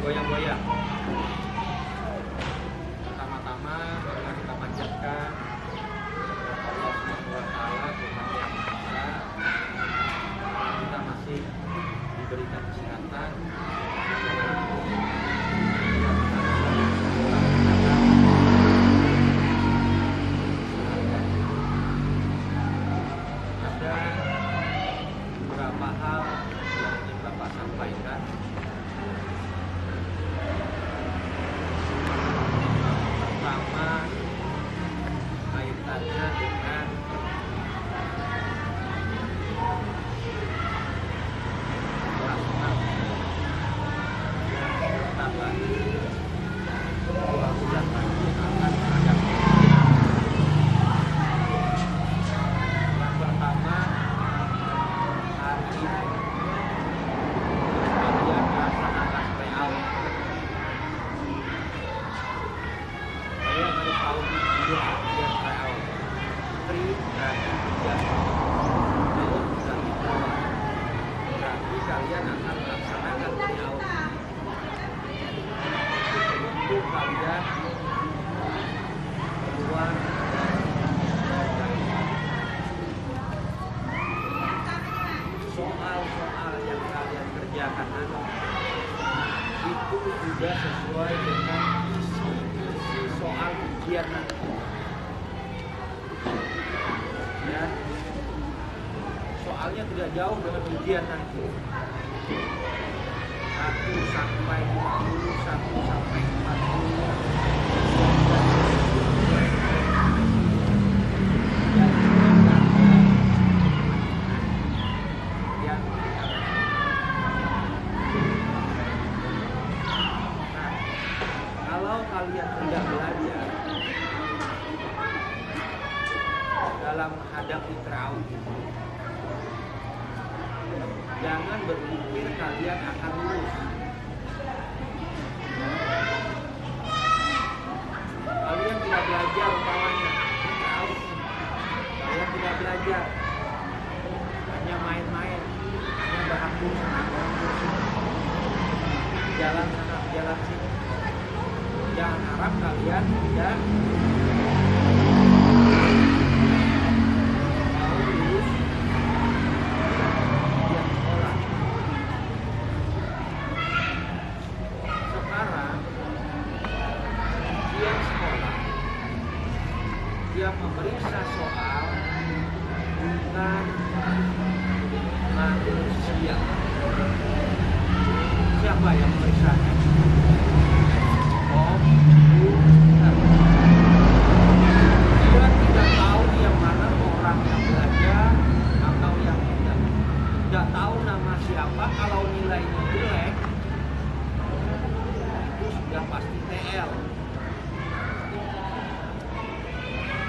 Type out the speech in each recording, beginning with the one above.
goyang-goyang. Pertama-tama marilah kita panjatkan Allah Subhanahu wa taala, Tuhan yang Maha Esa. Kita masih diberikan kesehatan. Ada beberapa hal yang ingin Bapak sampaikan. Pertama, kaitannya dengan plasma yang sebentar lagi 2 bulan lagi akan ada. Yang pertama, hari ini kalian melaksanakan tryout. Kalian harus tahu dia tryout. Tri berarti 3 tahun berarti 2. Berarti kalian akan melaksanakan tryout untuk kalian keluar dari soal-soal yang kalian kerjakan itu sudah sesuai dengan isi soal ujian nanti. Ya, soalnya tidak jauh dengan ujian nanti. 1 sampai 50, 1 sampai 40. Kalau kalian tidak belajar dalam menghadapi tryout itu, jangan berpikir kalian akan lulus. Kalian tidak belajar umpamanya tryout, kalian tidak belajar, hanya main-main, hanya berhambur sana berhambur jalan sana jalan sini. Jangan harap kalian tidak mau lulus ujian sekolah. Sekarang ujian sekolah dia memeriksa soal bukan manusia. Siapa yang memeriksanya? Dia tidak tahu yang mana orang yang belajar atau yang tidak. Tidak tahu nama siapa. Kalau nilainya jelek, itu sudah pasti TL.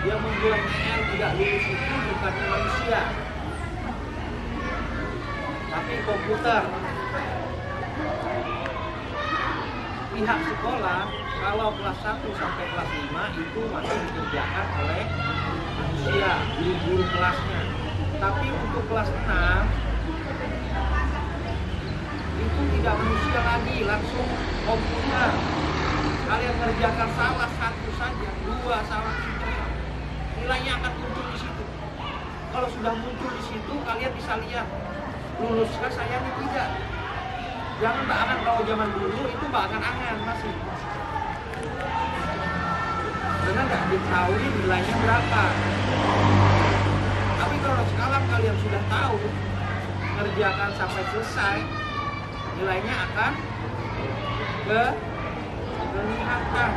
Dia membuat TL tidak lulus itu bukannya manusia, tapi komputer. Pihak sekolah kalau kelas 1 sampai kelas 5 itu masih dikerjakan oleh manusia, guru-guru kelasnya. Tapi untuk kelas 6 itu tidak manusia lagi, langsung komputer. Kalian kerjakan salah 1 saja, 2 salah, nilainya akan muncul di situ. Kalau sudah muncul di situ, kalian bisa lihat luluskah saya ini tidak. Jangan Mbak Angan, kalau zaman dulu itu Mbak Angan masih. Karena nggak diketahui nilainya berapa. Tapi kalau sekarang kalian sudah tahu, ngerjakan sampai selesai, nilainya akan kelihatan.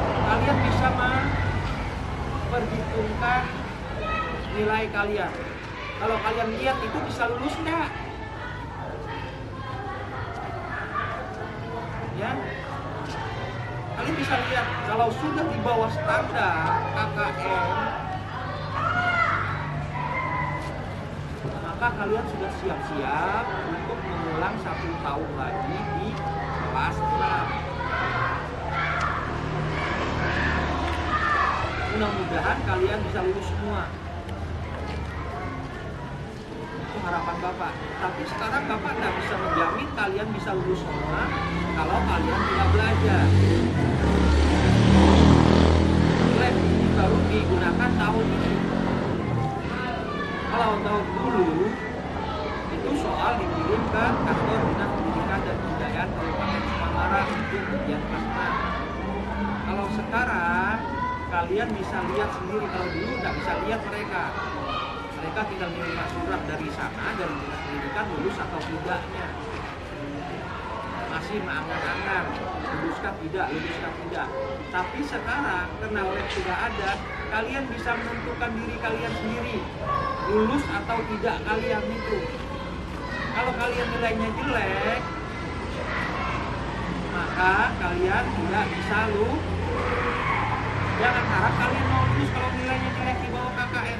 Kalian bisa memperhitungkan nilai kalian. Kalau kalian lihat itu bisa lulus enggak? Ya, kalian bisa lihat kalau sudah di bawah standar KKM, maka kalian sudah siap-siap untuk mengulang 1 tahun lagi di kelas 6. Mudah-mudahan kalian bisa lulus semua. Itu harapan Bapak. Tapi sekarang Bapak tidak bisa menjamin kalian bisa lulus semua kalau kalian tidak belajar. Lab ini baru digunakan tahun ini. Kalau tahun dulu itu soal dikirim ke kantor dinas pendidikan dan kebudayaan Kabupaten Semarang untuk ujian kelas 6. Kalau sekarang kalian bisa lihat sendiri, kalau dulu nggak bisa lihat mereka tinggal menerima surat dari sana, dari dinas pendidikan, lulus atau tidaknya. Masih mengangan-angan, luluskah tidak. Tapi sekarang karena lab sudah ada, kalian bisa menentukan diri kalian sendiri, lulus atau tidak kalian itu. Kalau kalian nilainya jelek, maka kalian tidak bisa lulus. Jangan harap kalian mau lulus kalau nilainya jelek di bawah KKN.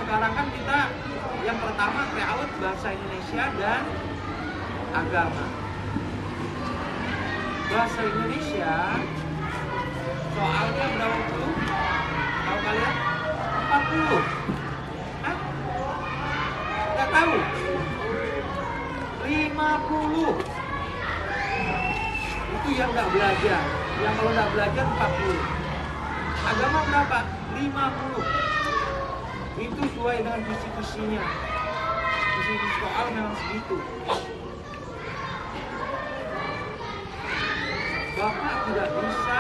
Sekarang kan kita yang pertama PAUD bahasa Indonesia dan agama. Bahasa Indonesia soalnya berapa puluh? Tahu kalian? 40. Hah? Nggak tahu? 50. Itu yang nggak belajar. Yang kalau nggak belajar 40. Agama berapa? 50. Itu sesuai dengan kisi-kisinya. Kisi-kisi soal memang segitu. Bapak tidak bisa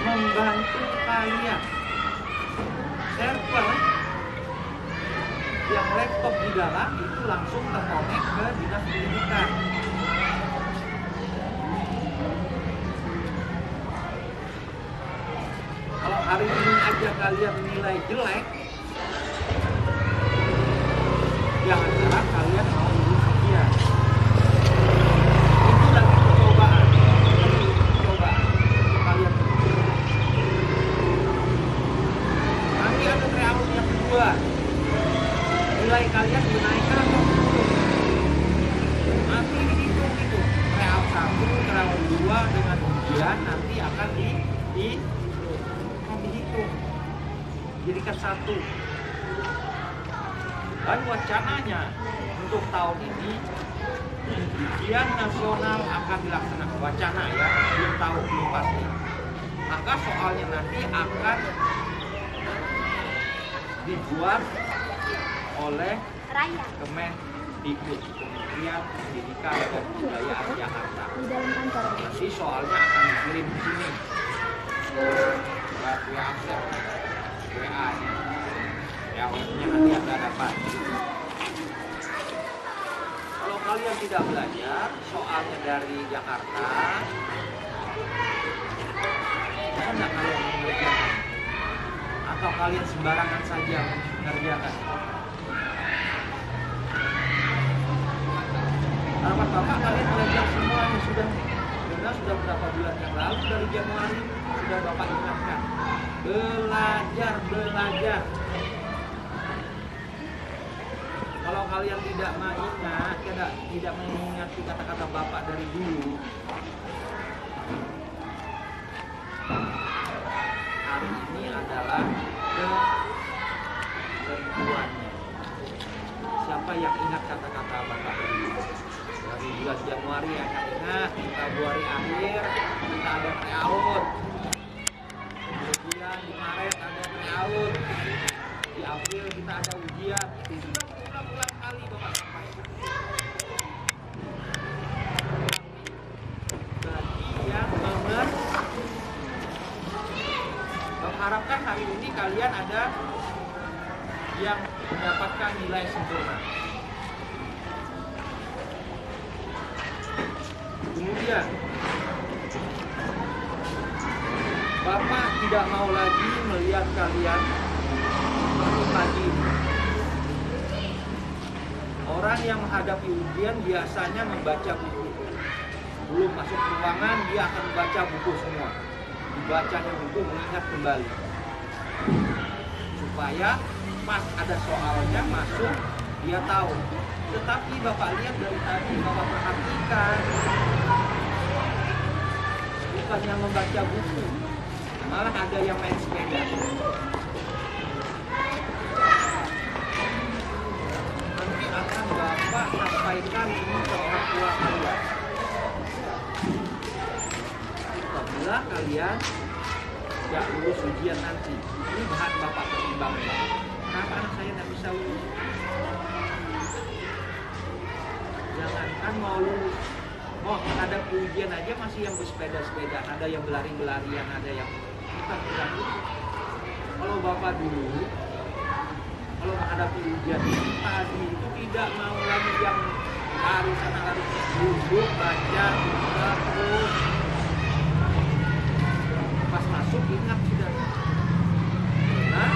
membantu kalian. Server yang laptop di dalam itu langsung terkonek ke dinas pendidikan. Kalau hari ini aja kalian nilai jelek, jangan harap kalian mau lulus ujian. Itu lagi percobaan untuk kalian. Nanti ada tryout yang kedua. Nilai kalian dinaikkan atau turun? Nanti dihitung gitu. Tryout 1, tryout 2 dengan ujian nanti akan dihitung. Jadikan satu. Dan wacananya untuk tahun ini ujian nasional akan dilaksanakan. Wacana ya, belum tahu, belum pasti. Maka soalnya nanti akan dibuat oleh Kemendikbud, Kementerian Pendidikan dan Kebudayaan Jakarta. Nanti soalnya akan dikirim ke sini. WA-nya. Jawabnya nanti Anda dapat. Kalau kalian tidak belajar, soalnya dari Jakarta, bisa nggak kalian mengerjakan? Atau kalian sembarangan saja mengerjakan? Harapan Bapak kalian belajar semuanya sudah berapa bulan yang lalu dari Januari sudah Bapak ingatkan. Belajar. Kalau kalian tidak mengingat, tidak mengingati kata-kata Bapak dari dulu, hari ini adalah ketentuannya. Siapa yang ingat kata-kata Bapak dulu? Dari bulan Januari akan ingat, di Februari akhir kita ada tryout. Kemudian di Maret ada tryout. Di April kita ada ujian. Itu sudah berulang-ulang kali Bapak sampaikan. Bagi yang mengharapkan hari ini kalian ada yang mendapatkan nilai sempurna. Kemudian Bapak tidak mau lagi melihat kalian pagi. Orang yang menghadapi ujian biasanya membaca buku. Belum masuk ruangan dia akan membaca buku semua. Dibacanya buku mengingat kembali. Supaya pas ada soalnya masuk dia tahu. Tetapi Bapak lihat dari tadi Bapak perhatikan bukannya membaca buku, malah ada yang main sepeda. Nanti akan Bapak sampaikan ini ke orang tua kalian. adalah kalian gak lulus ujian nanti. Ini bahan Bapak pertimbangkan. Kenapa anak saya gak bisa lulus? Jangankan mau lulus, mau ada ujian aja masih yang bersepeda-sepeda, ada yang berlari-berlarian, ada yang bukan itu. Kalau Bapak dulu, kalau menghadapi ujian tadi itu tidak mau lagi yang harus duduk, baca, terus pas masuk ingat sudah. Nah,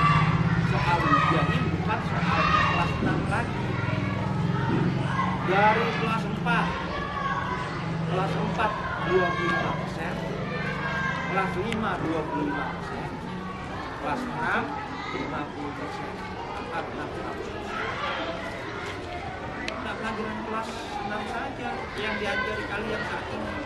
soal ujian ini bukan soalnya kelas 6 lagi. Dari kelas 4 25%, kelas 5 25%, kelas 6 50%, 46%. Nah, pelajaran kelas 6 saja yang diajari kalian saat ini.